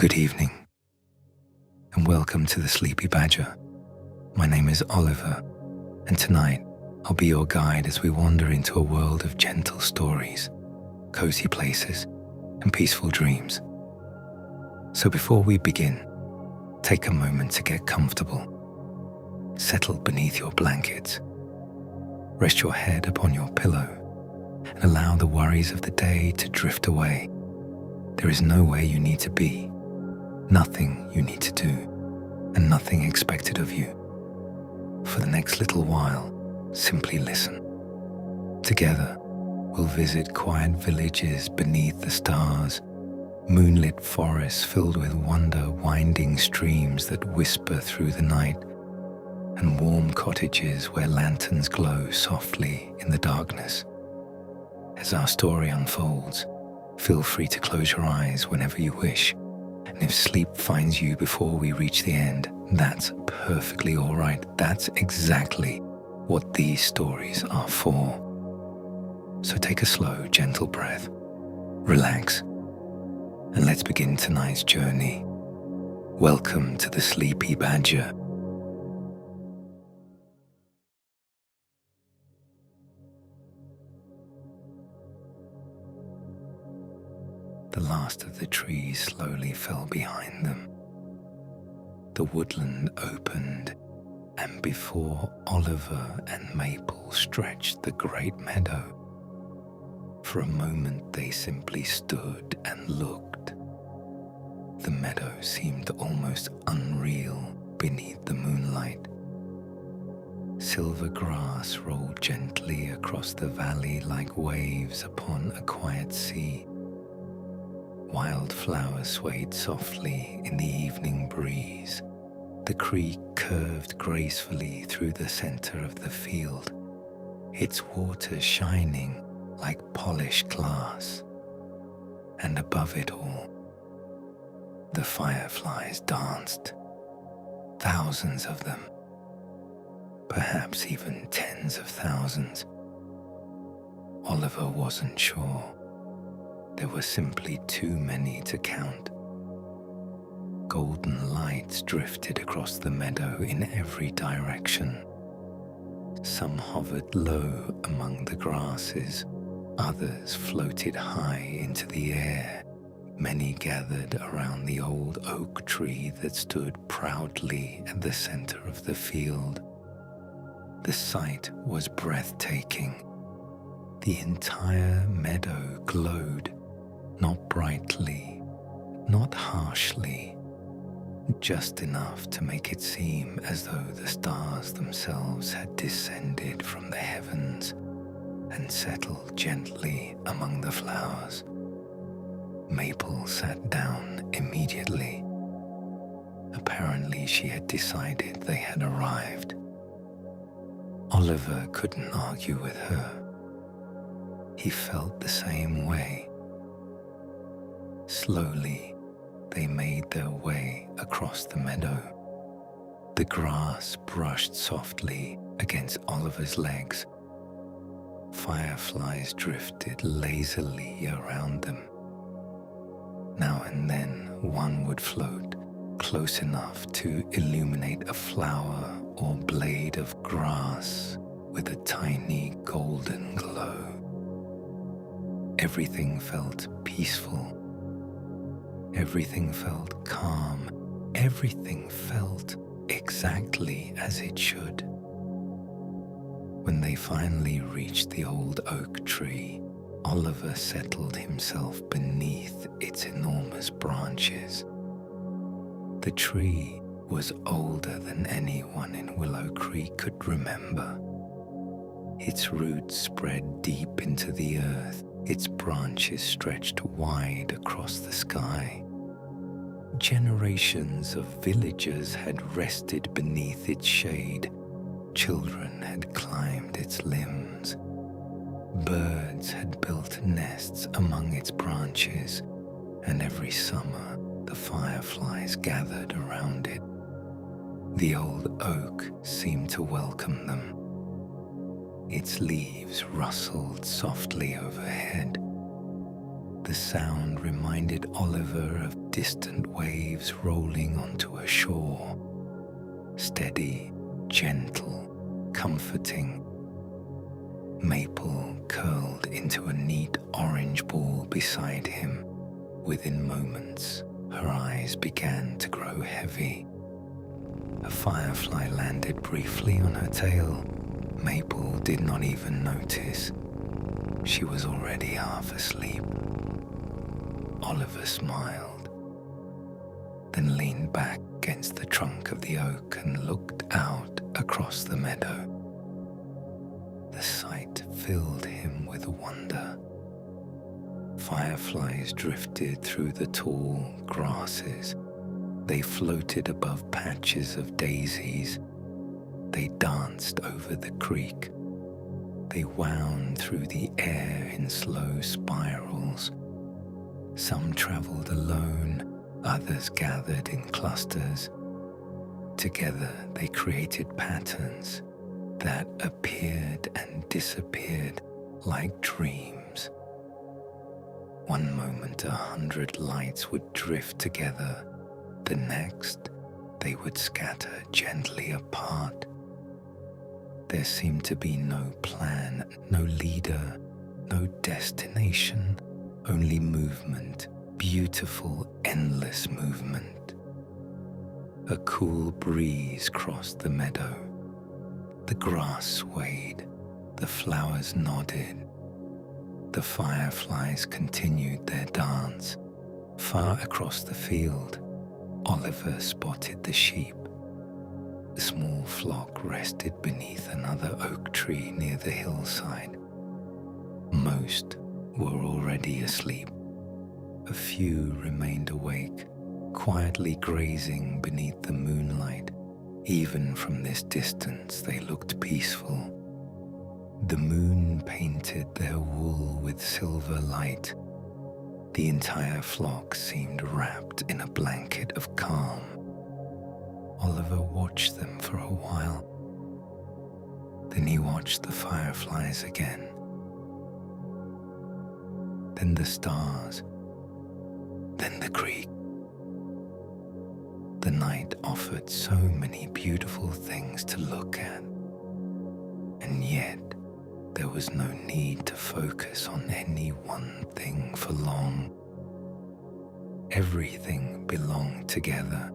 Good evening, and welcome to the Sleepy Badger. My name is Oliver, and tonight I'll be your guide as we wander into a world of gentle stories, cozy places, and peaceful dreams. So before we begin, take a moment to get comfortable. Settle beneath your blankets. Rest your head upon your pillow and allow the worries of the day to drift away. There is nowhere you need to be, nothing you need to do, and nothing expected of you. For the next little while, simply listen. Together, we'll visit quiet villages beneath the stars, moonlit forests filled with winding streams that whisper through the night, and warm cottages where lanterns glow softly in the darkness. As our story unfolds, feel free to close your eyes whenever you wish, and if sleep finds you before we reach the end, that's perfectly all right. That's exactly what these stories are for. So take a slow, gentle breath, relax, and let's begin tonight's journey. Welcome to the Sleepy Badger. The last of the trees slowly fell behind them. The woodland opened, and before Oliver and Maple stretched the great meadow. For a moment they simply stood and looked. The meadow seemed almost unreal beneath the moonlight. Silver grass rolled gently across the valley like waves upon a quiet sea. Wildflowers swayed softly in the evening breeze. The creek curved gracefully through the center of the field, its water shining like polished glass. And above it all, the fireflies danced, thousands of them, perhaps even tens of thousands. Oliver wasn't sure. There were simply too many to count. Golden lights drifted across the meadow in every direction. Some hovered low among the grasses, others floated high into the air. Many gathered around the old oak tree that stood proudly at the center of the field. The sight was breathtaking. The entire meadow glowed, not brightly, not harshly, just enough to make it seem as though the stars themselves had descended from the heavens and settled gently among the flowers. Maple sat down immediately. Apparently she had decided they had arrived. Oliver couldn't argue with her. He felt the same way. Slowly, they made their way across the meadow. The grass brushed softly against Oliver's legs. Fireflies drifted lazily around them. Now and then, one would float close enough to illuminate a flower or blade of grass with a tiny golden glow. Everything felt peaceful. Everything felt calm. Everything felt exactly as it should. When they finally reached the old oak tree, Oliver settled himself beneath its enormous branches. The tree was older than anyone in Willow Creek could remember. Its roots spread deep into the earth. Its branches stretched wide across the sky. Generations of villagers had rested beneath its shade. Children had climbed its limbs. Birds had built nests among its branches, and every summer the fireflies gathered around it. The old oak seemed to welcome them. Its leaves rustled softly overhead. The The sound reminded Oliver of distant waves rolling onto a shore. Steady, gentle, comforting. Maple curled into a neat orange ball beside him. Within moments, her eyes began to grow heavy. A firefly landed briefly on her tail. Maple did not even notice. She was already half asleep. Oliver smiled, then leaned back against the trunk of the oak and looked out across the meadow. The sight filled him with wonder. Fireflies drifted through the tall grasses. They floated above patches of daisies. They danced over the creek. They wound through the air in slow spirals. Some traveled alone, others gathered in clusters. Together they created patterns that appeared and disappeared like dreams. One moment 100 lights would drift together. The next, they would scatter gently apart. There seemed to be no plan, no leader, no destination, only movement, beautiful, endless movement. A cool breeze crossed the meadow. The grass swayed, the flowers nodded. The fireflies continued their dance. Far across the field, Oliver spotted the sheep. A small flock rested beneath another oak tree near the hillside. Most were already asleep. A few remained awake, quietly grazing beneath the moonlight. Even from this distance, they looked peaceful. The moon painted their wool with silver light. The entire flock seemed wrapped in a blanket of calm. Oliver watched them for a while. Then he watched the fireflies again. Then the stars. Then the creek. The night offered so many beautiful things to look at. And yet, there was no need to focus on any one thing for long. Everything belonged together.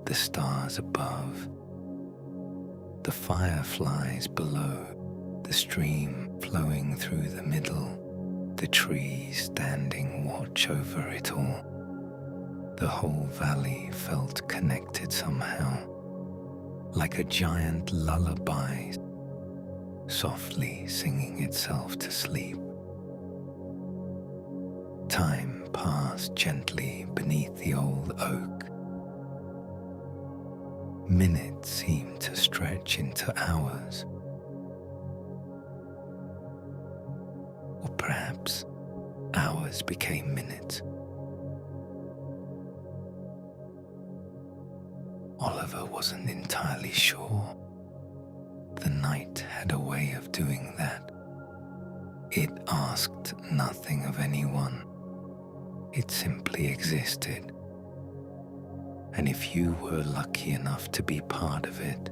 The stars above, the fireflies below, the stream flowing through the middle, the trees standing watch over it all. The whole valley felt connected somehow, like a giant lullaby, softly singing itself to sleep. Time passed gently beneath the old oak. Minutes seemed to stretch into hours. Or perhaps hours became minutes. Oliver wasn't entirely sure. The night had a way of doing that. It asked nothing of anyone. It simply existed. And if you were lucky enough to be part of it,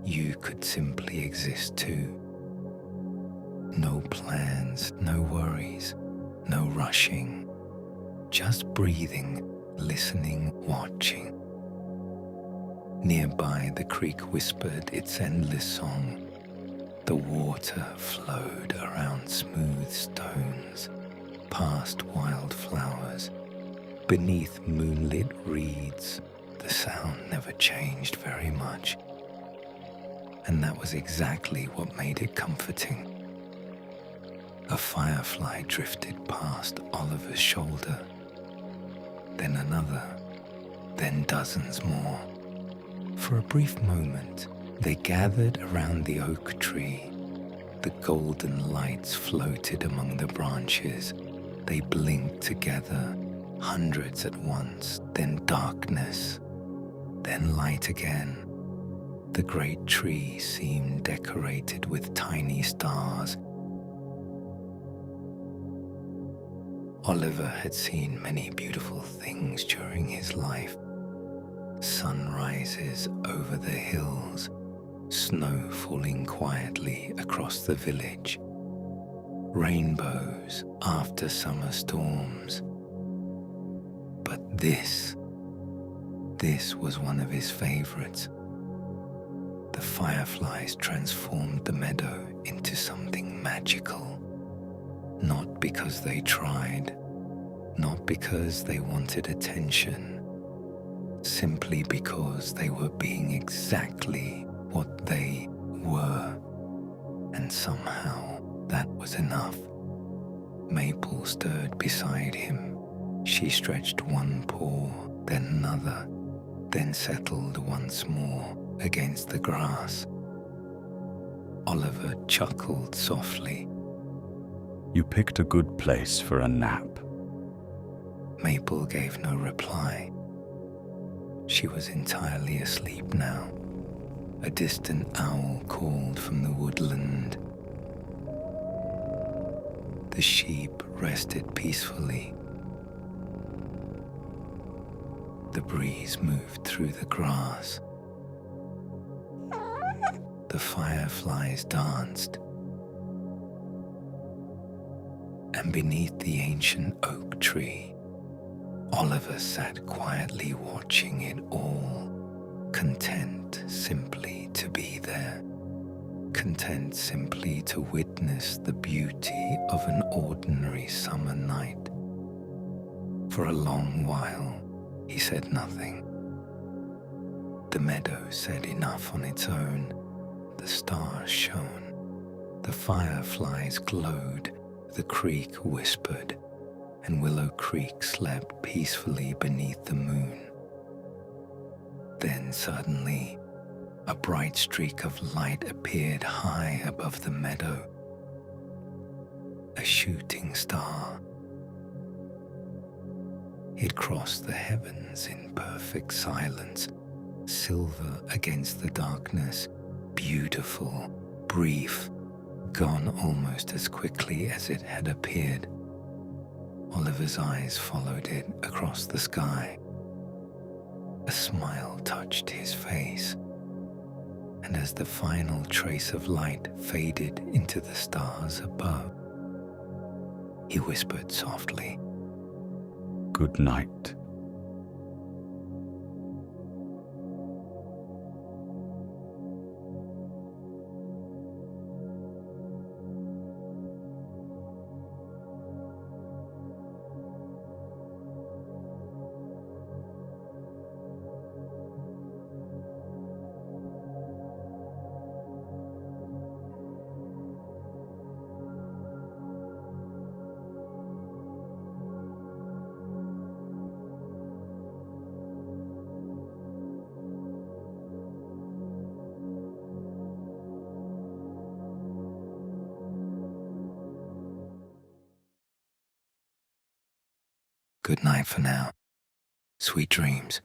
you could simply exist too. No plans, no worries, no rushing, just breathing, listening, watching. Nearby, the creek whispered its endless song. The water flowed around smooth stones, past wildflowers. Beneath moonlit reeds, the sound never changed very much. And that was exactly what made it comforting. A firefly drifted past Oliver's shoulder, then another, then dozens more. For a brief moment, they gathered around the oak tree. The golden lights floated among the branches. They blinked together, hundreds at once, then darkness, then light again. The great tree seemed decorated with tiny stars. Oliver had seen many beautiful things during his life. Sunrises over the hills, snow falling quietly across the village, rainbows after summer storms. But this was one of his favorites. The fireflies transformed the meadow into something magical, not because they tried, not because they wanted attention, simply because they were being exactly what they were. And somehow that was enough. Maple stirred beside him. She stretched one paw, then another, then settled once more against the grass. Oliver chuckled softly. You picked a good place for a nap. Maple gave no reply. She was entirely asleep now. A distant owl called from the woodland. The sheep rested peacefully. The breeze moved through the grass. The fireflies danced. And beneath the ancient oak tree, Oliver sat quietly watching it all, content simply to be there, content simply to witness the beauty of an ordinary summer night. For a long while, he said nothing. The meadow said enough on its own. The stars shone, the fireflies glowed, the creek whispered, and Willow Creek slept peacefully beneath the moon. Then suddenly, a bright streak of light appeared high above the meadow. A shooting star. It crossed the heavens in perfect silence, silver against the darkness, beautiful, brief, gone almost as quickly as it had appeared. Oliver's eyes followed it across the sky. A smile touched his face, and as the final trace of light faded into the stars above, he whispered softly, Good night. Good night for now. Sweet dreams.